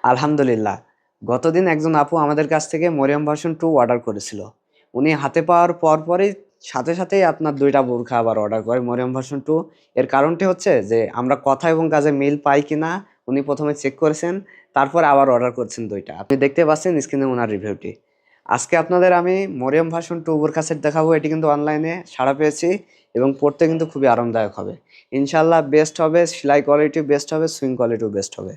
আলহামদুলিল্লাহ। গতদিন একজন আপু আমাদের কাছ থেকে মরিয়ম ভার্সন 2 অর্ডার করেছিল। উনি হাতে পাওয়ার পরপরই সাথেই আপনার ২ টা বোরখা আবার অর্ডার করে মরিয়ম ভার্সন 2। এর কারণটি হচ্ছে যে আমরা কথা এবং কাজে মিল পাই কিনা উনি ১ম এ চেক করেছেন, তারপরে আবার অর্ডার করেছেন ২ টা। আপনি দেখতে পাচ্ছেন স্ক্রিনে উনার রিভিউটি। আজকে আপনাদের আমি মরিয়ম ভার্সন 2 বোরখা সেট দেখাবো। এটি কিন্তু অনলাইনে সাড়া পেয়েছি এবং পড়তে কিন্তু খুবই আরামদায়ক হবে। ইনশাআল্লাহ বেস্ট হবে, সেলাই কোয়ালিটি বেস্ট হবে, সুইং কোয়ালিটিও বেস্ট হবে।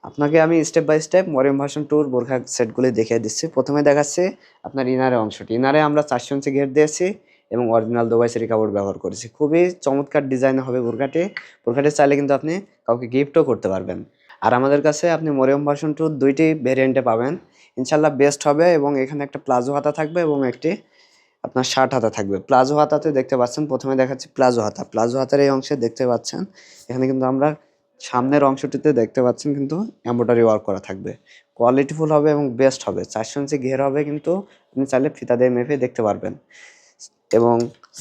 আপনাকে আমি step by step Maryam version 2 র বোরখা সেটগুলি দেখিয়ে দিচ্ছি। প্রথমে দেখাচ্ছি আপনার ইনারের অংশটি। ইনারে আমরা ৪০০ ইঞ্চি ঘের দিয়েছি এবং অরিজিনাল দুবাই সেরি কাপড় ব্যবহার করেছি। খুবই চমৎকার ডিজাইন হবে বোরখাটি। বোরখাটি চাইলে কিন্তু আপনি কাউকে গিফটও করতে পারবেন। আর আমাদের কাছে আপনি মরিয়ম ভার্সন 2 দুইটি ভেরিয়েন্টে পাবেন। ইনশাআল্লাহ বেস্ট হবে এবং এখানে একটা প্লাজো হাতা থাকবে এবং একটি আপনার শার্ট হাতা থাকবে। প্লাজো হাতাতে দেখতে পাচ্ছেন, প্রথমে দেখাচ্ছি প্লাজো হাতা। প্লাজো হাতার এই অংশে দেখতে পাচ্ছেন এখানে কিন্তু আমরা সামনের অংশটিতে দেখতে পাচ্ছেন কিন্তু এমব্রয়ডারি ওয়ার্ক করা থাকবে। কোয়ালিটিফুল হবে এবং বেস্ট হবে। ৪০০ ইঞ্চি ঘের হবে কিন্তু আপনি চাইলে ফিতা দিয়ে মেপে দেখতে পারবেন। এবং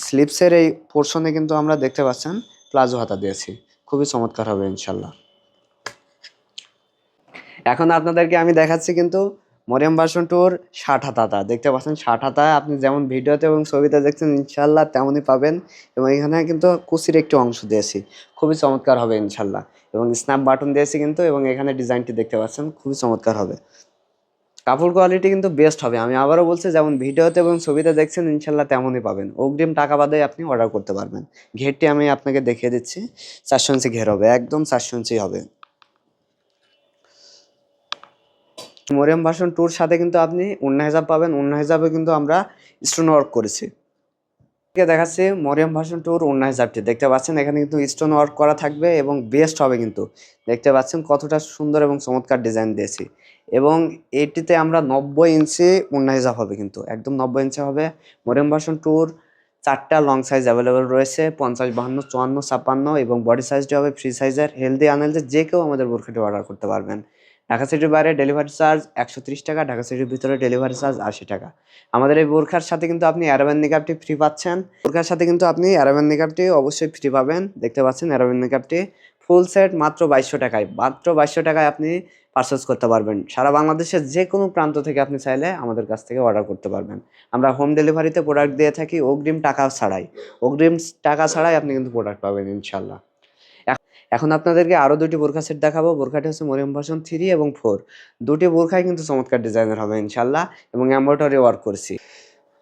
স্লিপসের এই পোরশনে কিন্তু আমরা দেখতে পাচ্ছেন প্লাজো হাতা দিয়েছি। খুবই চমৎকার হবে ইনশাআল্লাহ। এখন আপনাদেরকে আমি দেখাচ্ছি কিন্তু মরিয়ম ভার্সন 2 র শার্ট হাতাটা। দেখতে পাচ্ছেন শার্ট হাতা আপনি যেমন ভিডিওতে এবং ছবিতে দেখছেন ইনশাআল্লাহ তেমনই পাবেন এবং এখানে কিন্তু কুচির একটি অংশ দিয়েছি। খুবই চমৎকার হবে ইনশাআল্লাহ এবং স্ন্যাপ বাটন দিয়েছি কিন্তু এবং এখানে ডিজাইনটি দেখতে পাচ্ছেন খুবই চমৎকার হবে। কাপড় কোয়ালিটি কিন্তু বেস্ট হবে। আমি আবারও বলছি যেমন ভিডিওতে এবং ছবিতে দেখছেন ইনশাআল্লাহ তেমনই পাবেন। অগ্রিম টাকা বাদে আপনি অর্ডার করতে পারবেন। ঘেরটি আমি আপনাকে দেখিয়ে দিচ্ছি। ৪০০ ইঞ্চি ঘের হবে। একদম ৪০০ ইঞ্চি হবে। মরিয়ম ভার্সন 2 র সাথে কিন্তু আপনি ওড়না হিজাব পাবেন। ওড়না হিজাবে কিন্তু আমরা স্টোন ওয়ার্ক করেছি। দেখাচ্ছি মরিয়ম ভার্সন 2 র ওড়না হিজাবটি। দেখতে পাচ্ছেন এখানে কিন্তু স্টোন ওয়ার্ক করা থাকবে এবং বেস্ট হবে কিন্তু। দেখতে পাচ্ছেন কতটা সুন্দর এবং চমৎকার ডিজাইন দিয়েছি। এবং এটিতে আমরা ৯০ ইঞ্চি ওড়না হিজাব হবে কিন্তু। একদম ৯০ ইঞ্চি হবে। মরিয়ম ভার্সন 2 র ৪ টা লং সাইজ অ্যাভেলেবল রয়েছে। ৫০, ৫২, ৫৪, ৫৬ এবং বডি সাইজটি হবে ফ্রি সাইজের। হেলদি আনহেলদি যে কেউ আমাদের বোরখাটি অর্ডার করতে পারবেন। ঢাকা সিটির বাইরে ডেলিভারি চার্জ ৳১৩০, ঢাকা সিটির ভিতরে ডেলিভারি চার্জ ৳৮০। আমাদের এই বোরখার সাথে কিন্তু আপনি অ্যারাবিয়ান নিকাবটি ফ্রি পাচ্ছেন। বোরখার সাথে কিন্তু আপনি অ্যারাবিয়ান নিকাবটি অবশ্যই ফ্রি পাবেন। দেখতে পাচ্ছেন অ্যারাবিয়ান নিকাবটি ফুল সেট মাত্র ৳২২০০ মাত্র ৳২২০০ আপনি পারচেজ করতে পারবেন। সারা বাংলাদেশের যে কোনো প্রান্ত থেকে আপনি চাইলে আমাদের কাছ থেকে অর্ডার করতে পারবেন। আমরা হোম ডেলিভারিতে প্রোডাক্ট দিয়ে থাকি অগ্রিম টাকা ছাড়াই। অগ্রিম টাকা ছাড়াই আপনি কিন্তু প্রোডাক্ট পাবেন ইনশাআল্লাহ। এখন আপনাদেরকে আরো ২ টি বোরখা সেট দেখাবো। বোরখাটি হচ্ছে মরিয়ম ভার্সন 3 এবং 4। ২ টি বোরখাই কিন্তু চমৎকার ডিজাইনের হবে ইনশাআল্লাহ এবং এমব্রয়ডারি ওয়ার্ক করেছি।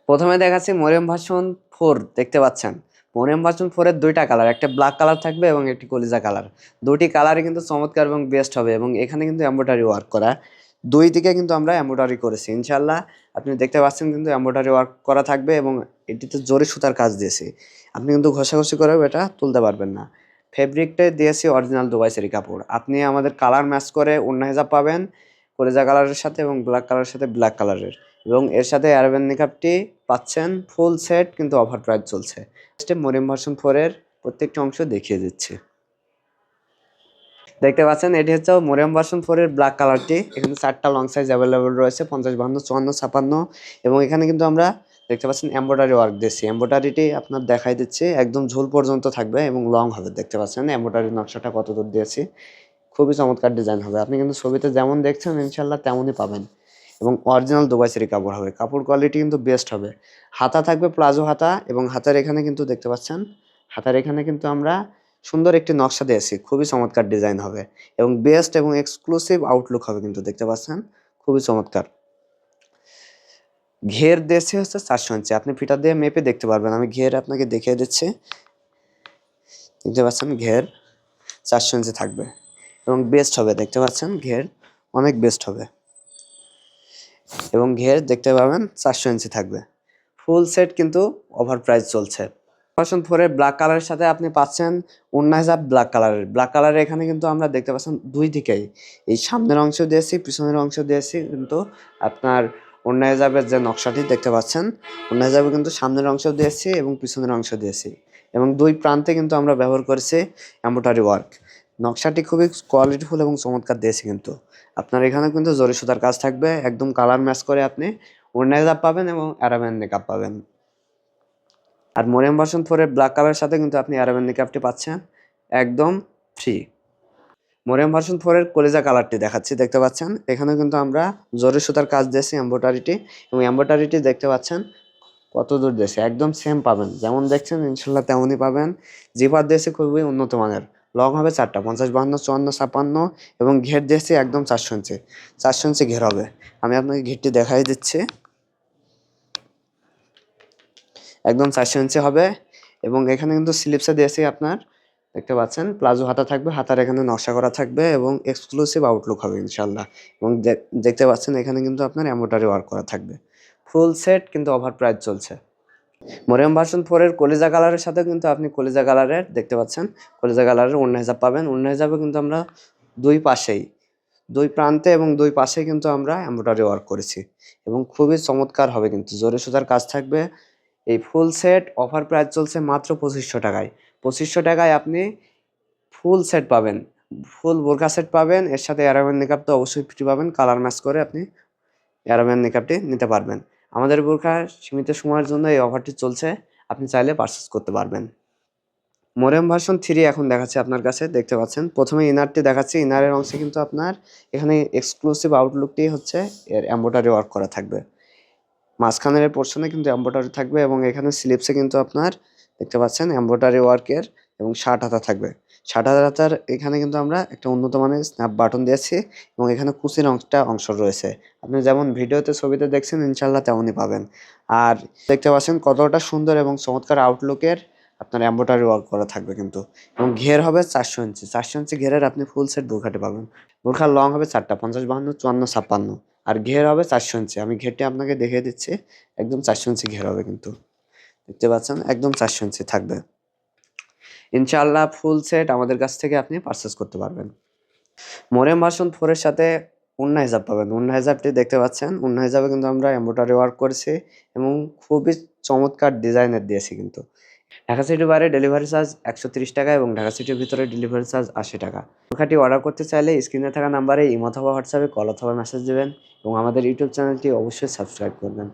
প্রথমে দেখাচ্ছি মরিয়ম ভার্সন 4 দেখতে পাচ্ছেন। মরিয়ম ভার্সন 4 এর ২ টা কালার, একটা ব্ল্যাক কালার থাকবে এবং একটি কলিজা কালার। ২ টি কালারই কিন্তু চমৎকার এবং বেস্ট হবে এবং এখানে কিন্তু এমব্রয়ডারি ওয়ার্ক করা। ২ দিকে কিন্তু আমরা এমব্রয়ডারি করেছি। ইনশাআল্লাহ আপনি দেখতে পাচ্ছেন কিন্তু এমব্রয়ডারি ওয়ার্ক করা থাকবে এবং এটিতে জরি সুতার কাজ দিয়েছি। আপনি কিন্তু ঘষাঘষি করেও এটা তুলতে পারবেন না। ফেব্রিকটা দিয়েছি অরিজিনাল দুবাই সেরি কাপড়। আপনি আমাদের কালার ম্যাচ করে ওড়না হিজাব পাবেন কলিজা কালারের সাথে এবং ব্ল্যাক কালারের সাথে ব্ল্যাক কালারের। এবং এর সাথে অ্যারাবিয়ান নিকাবটি পাচ্ছেন ফুল সেট কিন্তু অফার প্রাইস চলছে। স্টেপ মরিয়ম ভার্সন 4 এর প্রত্যেকটা অংশ দেখিয়ে দিচ্ছি। দেখতে পাচ্ছেন এটি হচ্ছে মরিয়ম ভার্সন 4 এর ব্ল্যাক কালারটি। এখানে ৪ টা লং সাইজ অ্যাভেলেবল রয়েছে ৫০, ৫২, ৫৪, ৫৬ এবং এখানে কিন্তু আমরা দেখতে পাচ্ছেন এমব্রয়ডারি ওয়ার্ক দিয়েছি। এমব্রয়ডারিটি আপনার দেখাই দিচ্ছি একদম ঝুল পর্যন্ত থাকবে এবং লং হবে। দেখতে পাচ্ছেন এমব্রয়ডারির নকশাটা কতদূর দিয়েছি। খুবই চমৎকার ডিজাইন হবে। আপনি কিন্তু ছবিতে যেমন দেখছেন ইনশাআল্লাহ তেমনই পাবেন। এবং অরিজিনাল দুবাই সেরি কাপড় হবে। কাপড় কোয়ালিটি কিন্তু বেস্ট হবে। হাতা থাকবে প্লাজো হাতা এবং হাতার এখানে কিন্তু দেখতে পাচ্ছেন, হাতার এখানে কিন্তু আমরা সুন্দর একটি নকশা দিয়েছি। খুবই চমৎকার ডিজাইন হবে এবং বেস্ট এবং এক্সক্লুসিভ আউটলুক হবে কিন্তু দেখতে পাচ্ছেন। খুবই চমৎকার। ঘের দিয়েছি হচ্ছে ৪০০ ইঞ্চি। আপনি ফিতা দিয়ে মেপে দেখতে পারবেন। আমি ঘের আপনাকে দেখিয়ে দিচ্ছি। দেখতে পাচ্ছেন ঘের ৪০০ ইঞ্চি থাকবে এবং বেস্ট হবে। দেখতে পাচ্ছেন ঘের অনেক বেস্ট হবে এবং ঘের দেখতে পাবেন ৪০০ ইঞ্চি থাকবে। ফুল সেট কিন্তু অফার প্রাইস চলছে। ভার্সন 4 এর ব্ল্যাক কালারের সাথে আপনি পাচ্ছেন ওড়না হিজাব ব্ল্যাক কালারের। ব্ল্যাক কালারের এখানে কিন্তু আমরা দেখতে পাচ্ছেন ২ দিকেই এই সামনের অংশ দিয়েছি, পিছনের অংশ দিয়েছি কিন্তু আপনার ওড়না হিজাবের যে নকশাটি দেখতে পাচ্ছেন, ওড়না হিজাবে কিন্তু সামনের অংশ দিয়েছি এবং পিছনের অংশ দিয়েছি এবং ২ প্রান্তে কিন্তু আমরা ব্যবহার করেছি এমব্রয়ডারি ওয়ার্ক। নকশাটি খুবই কোয়ালিটিফুল এবং চমৎকার দিয়েছি কিন্তু। আপনার এখানে কিন্তু জরি সুতার কাজ থাকবে। একদম কালার ম্যাচ করে আপনি ওড়না হিজাব পাবেন এবং অ্যারাবিয়ান নিকাব পাবেন। আর মরিয়ম ভার্সন 4 এর ব্ল্যাক কালারের সাথে কিন্তু আপনি অ্যারাবিয়ান নিকাবটি পাচ্ছেন একদম ফ্রি। মরিয়াম ভার্সন 4 এর কলিজা কালারটি দেখাচ্ছি, দেখতে পাচ্ছেন এখানে কিন্তু আমরা জরি সুতার কাজ দিয়েছি এমব্রয়ডারিটি, এবং এমব্রয়ডারিটি দেখতে পাচ্ছেন কত দূর দিয়েছে, একদম সেম পাবেন যেমন দেখছেন ইনশাল্লাহ তেমনই পাবেন। জিপার দিয়েছে খুবই উন্নত মানের, লং হবে 4টা 50 52 54 56, এবং ঘের দিয়েছি একদম 400 ইঞ্চি, 400 ইঞ্চি ঘের হবে। আমি আপনাকে ঘেরটি দেখাই দিচ্ছি, একদম 400 ইঞ্চি হবে। এবং এখানে কিন্তু স্লিপসে দিয়েছি আপনার, দেখতে পাচ্ছেন প্লাজো হাতা থাকবে, হাতার এখানে নকশা করা থাকবে এবং এক্সক্লুসিভ আউটলুক হবে ইনশাল্লাহ। এবং দেখতে পাচ্ছেন এখানে কিন্তু আপনার এমব্রয়ডারি ওয়ার্ক করা থাকবে, ফুল সেট কিন্তু অফার প্রাইস চলছে। মরিয়াম ভার্সন 4 এর কলিজা কালারের সাথে কিন্তু আপনি কলিজা কালারের দেখতে পাচ্ছেন, কলিজা কালারের ওড়না হিজাব পাবেন। ওড়না হিজাবে কিন্তু আমরা দুই পাশেই, দুই প্রান্তে এবং দুই পাশেই কিন্তু আমরা এমব্রয়ডারি ওয়ার্ক করেছি, এবং খুবই চমৎকার হবে কিন্তু জরি সুতার কাজ থাকবে। এই ফুল সেট অফার প্রাইস চলছে মাত্র 2500 টাকায়। 2500 টাকায় আপনি ফুল সেট পাবেন, ফুল বোরকা সেট পাবেন, এর সাথে অ্যারাবিয়ান নিকাব তো অবশ্যই ফ্রি পাবেন, কালার ম্যাচ করে আপনি অ্যারাবিয়ান নিকাবটি নিতে পারবেন। আমাদের বোরকা সীমিত সময়ের জন্য এই অফারটি চলছে, আপনি চাইলে পারচেস করতে পারবেন। মরিয়াম ভার্সন 3 এখন দেখাচ্ছি আপনার কাছে, দেখতে পাচ্ছেন প্রথমে ইনারটি দেখাচ্ছি। ইনারের অংশে কিন্তু আপনার এখানে এক্সক্লুসিভ আউটলুকটি হচ্ছে এর এমব্রয়ডারি ওয়ার্ক করা থাকবে, মাঝখানের পোর্শনে কিন্তু এমব্রয়ডারি থাকবে, এবং এখানে স্লিপসে কিন্তু আপনার দেখতে পাচ্ছেন এমব্রয়ডারি ওয়ার্কের, এবং শার্ট হাতা থাকবে। শার্ট হাতার এখানে কিন্তু আমরা একটা উন্নত মানের স্ন্যাপ বাটন দিয়েছি, এবং এখানে কুচির অংশ রয়েছে, আপনি যেমন ভিডিওতে ছবিতে দেখছেন ইনশাল্লাহ তেমনই পাবেন। আর দেখতে পাচ্ছেন কতটা সুন্দর এবং চমৎকার আউটলুকের আপনার এমব্রয়ডারি ওয়ার্ক করা থাকবে কিন্তু, এবং ঘের হবে 400 ইঞ্চি, 400 ইঞ্চি ঘেরের আপনি ফুল সেট বোরখাটি পাবেন। বোরখার লং হবে 4টা 50 52 54 56, আর ঘের হবে 400 ইঞ্চি। আমি ঘেরটি আপনাকে দেখিয়ে দিচ্ছি, একদম 400 ইঞ্চি ঘের হবে কিন্তু, দেখতে পাচ্ছেন একদম 400 ইঞ্চি থাকবে ইনশাআল্লাহ। ফুল সেট আমাদের কাছ থেকে আপনি পারচেস করতে পারবেন। মরিয়াম ভার্সন 4 এর সাথে ওড়না হিজাব পাবেন। ওড়না হিজাবটি দেখতে পাচ্ছেন, ওড়না হিজাবে কিন্তু আমরা এমব্রয়ডারি ওয়ার্ক করেছি, এবং খুবই চমৎকার ডিজাইনের দিয়েছি কিন্তু। ঢাকা সিটির বাইরে ডেলিভারি চার্জ 130 টাকা, এবং ঢাকা সিটির ভিতরে ডেলিভারি চার্জ 80 টাকা। বোরখাটি অর্ডার করতে চাইলে স্ক্রিনে থাকা নাম্বারে ইমো অথবা হোয়াটসঅ্যাপে কল অথবা মেসেজ দেবেন, এবং আমাদের ইউটিউব চ্যানেলটি অবশ্যই সাবস্ক্রাইব করবেন।